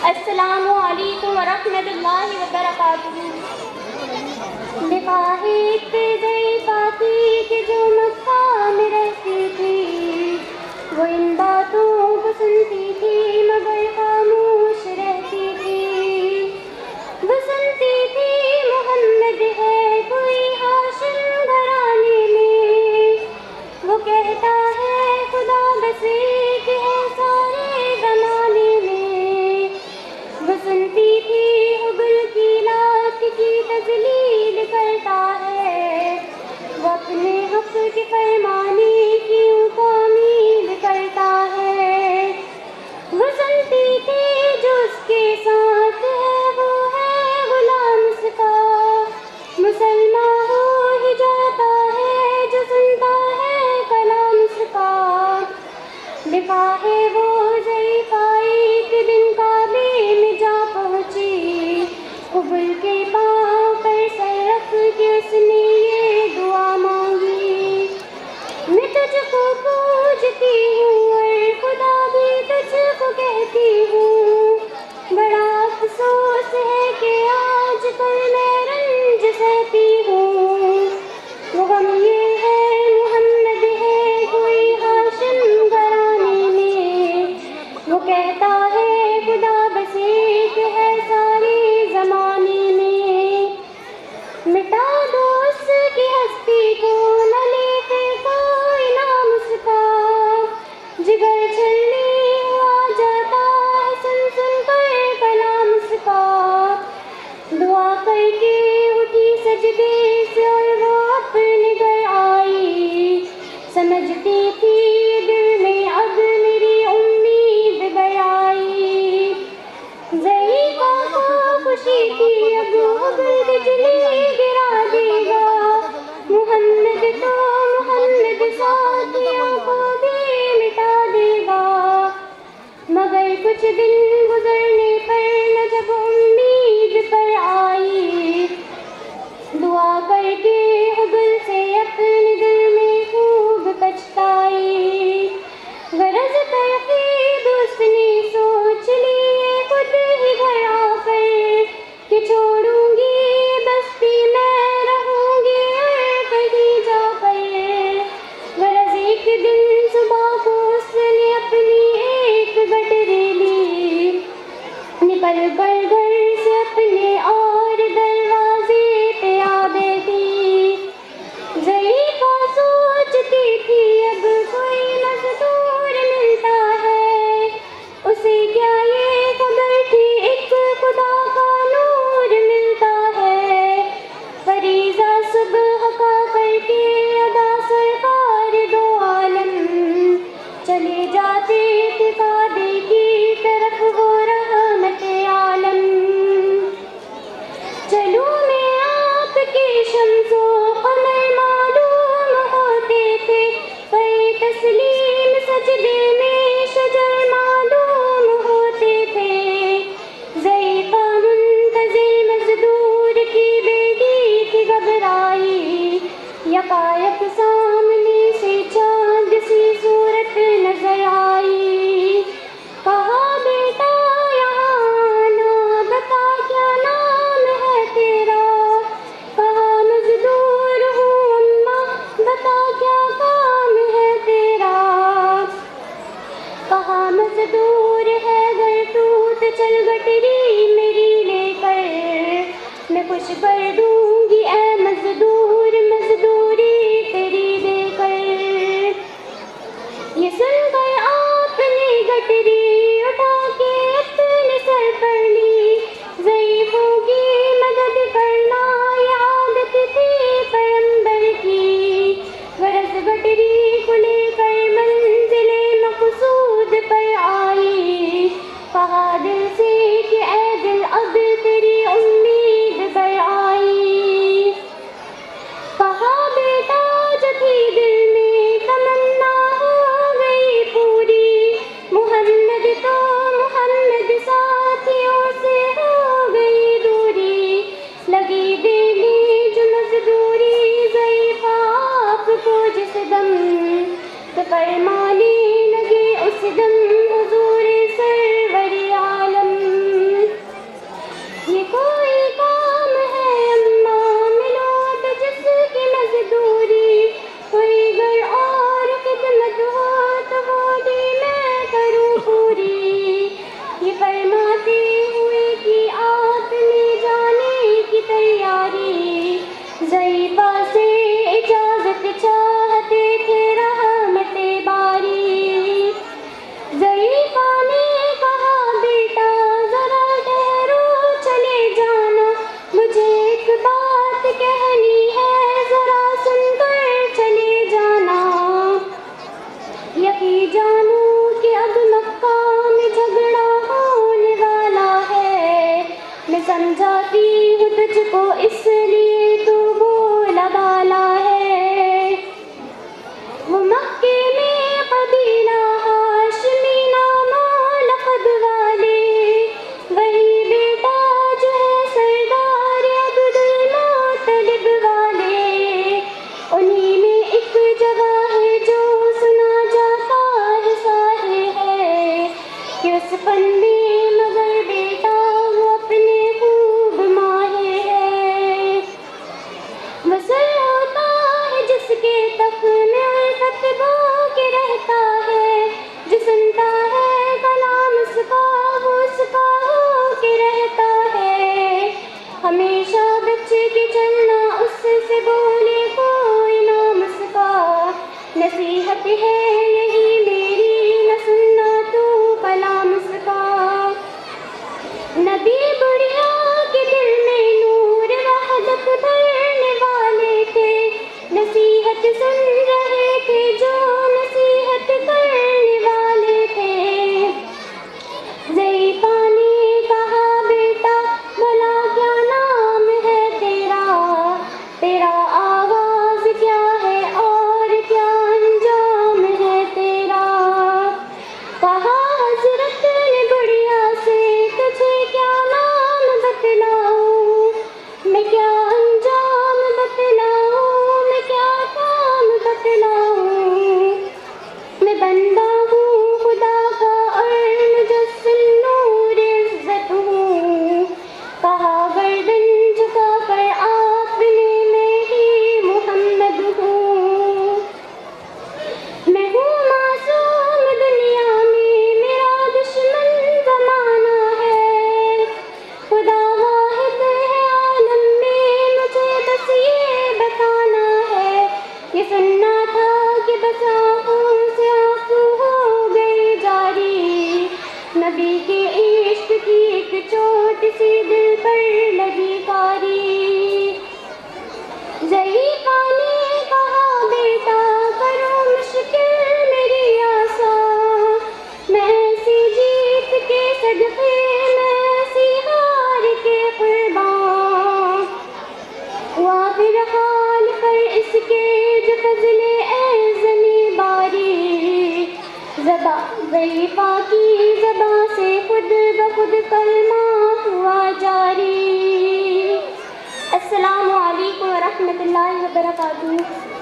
السلام علیکم ورحمۃ اللہ وبرکاتہ۔ لقاہی ضعیفہ تھی کہ جو مکہ میں رہتی تھی، وہ ان باتوں کو سنتی تھی مگر خاموش رہتی تھی۔ وہ سنتی تھی محمد ہے کوئی ہاشم گھرانے میں، وہ کہتا ہے خدا بس ایک ہے سارے زمانے میں۔ وہ سنتی تھی حبل کی لات کی تجلیل کرتا ہے، وہ اپنے حق کے فرمانے کی تعمیل کرتا ہے۔ وہ سنتی تھی جو اس کے ساتھ ہے وہ ہے غلام اس کا، مسلمان ہو ہی جاتا ہے جو سنتا ہے کلام اس کا۔ لکھا ہے وہ ضعیفہ ایک دن کعبے میں جا پہنچی، قبل کے پاؤں پر سر رکھ کے اس نے یہ دعا مانگی، میں تجھ کو پوجتی ہوں اور خدا بھی تجھ کو کہتی ہوں، بڑا افسوس ہے کہ آج کل میں رنج سہتی ہوں۔ وہ غم یہ ہے محمد ہے کوئی ہاشم گھرانے میں، وہ کہتا ہے خدا بس ایک ہے سارے زمانے میں۔ مٹا دو اس کی ہستی کو نہ لے پھر کوئی نام اس کا، جگر چھلنی ہوا جاتا ہے سن سن کر کلام اس کا۔ دعا کر کے اٹھی سجدے سے اور وہ اپنے گھر آئی، سمجھتی تھی دل میں اب میری امید بڑھ آئی۔ ضعیفہ کو خوشی تھی اب حبل بجلی گرا دے گا، محمد تو محمد ساتھیوں کو بھی مٹا دے گا۔ مگر کچھ دن گزرنے پر نہ جب امید پر آئی، دعا کر کے حبل سے اپنے دل میں خوب پچھتائی۔ غرض ترقیب اس نے سوچ لی خود ہی گھر آ کر کہ چھوڑوں گی بستی میں رہوں گی اور کہیں جا کر۔ غرض ایک دن صبح کو اس نے اپنی ایک گٹری لی، نکل کر گھر سے اپنے اور دروازے پہ آ بیٹھی۔ ضعیفہ سوچتی تھی اب کوئی مزدور ملتا ہے، اسے کیا یہ خبر تھی ایک خدا کا نور ملتا ہے۔ فریضہ صبح کا کر کے ادا سرکار دو عالم چلے جاتے تھے کعبے کی طرف وہ رحمت عالم۔ چلوں میں آپ کے شمس و قمر معلوم ہوتے تھے، پر تسلیم سجدے میں شجر معلوم ہوتے تھے۔ ضعیفہ منتظر مزدور کی بیٹی تھی گھبرائی، یکایک سامنے سے چاند سی صورت نظر آئی۔ کہا بیٹا یہاں آنا، بتا کیا نام ہے تیرا؟ کہا مزدور ہوں اماں، بتا کیا کام ہے تیرا؟ کہا مزدور ہے گر تو چل گٹری میری لے کر، میں کچھ کر دوں گی اے مزدور مزدوری تیری دے کر۔ یہ سن کر آپ نے گٹری اٹھا کے اپنے سر پر لی، ضعیفوں کی مدد کرنا یہ عادت تھی پیغمبر کی۔ غرض گٹری کو لے کر منزل مقصود پر آئی، کہا دل سے کہ اے دل اب تیری امید بڑھ آئی۔ کہا بیٹا جو تھی دل میں تمنا ہو گئی پوری، محمد تو محمد ساتھیوں سے ہو گئی دوری۔ لگی دینی جو مزدوری ضعیفہ آپ کو جس دم، تو فرمانے لگے اس دم حضور سرور عالم۔ بات ہے یہی میری نہ سننا تو کلام اس کا. نبی بڑھیا کے دل میں نور وحدت بھرنے والے تھے. نصیحت سن رہے تھے جو نصیحت کرنے والے تھے. ضعیفہ نے کہا بیٹا بھلا کیا نام ہے تیرا، تیرا آغاز کیا ہے اور کیا انجام ہے تیرا. کہا حضرت نے بڑھیا سے تجھے کیا نام بتلاؤں، میں کیا انجام بتلاؤں، میں کیا کام بتلاؤں. میں بندہ ہوں خدا کا اور مجسم نور عزت ہوں. کہا گردن جھکا کر آپ نے میں ہی محمد ہوں. میں ہوں معصوم دنیا میں میرا دشمن زمانہ ہے. خدا واحد ہے عالم میں مجھے بس یہ بتانا ہے. یہ سننا تھا کہ بس آنکھوں سے آنسو ہو گئے جاری. نبی کے عشق کی ایک چوٹ سی دل پر لگی کاری. ضعیفہ نے کہا بیٹا کرو مشکل میری آسان. میں ایسی جیت کے صدقے میں ایسی ہار کے قربان. وافر حال کر اس کے جو فضل اے زمیں باری. ضعیفہ کی زباں سے خود بخود کلمہ ہوا جاری. السلام علیکم ورحمۃ اللہ وبرکاتہ.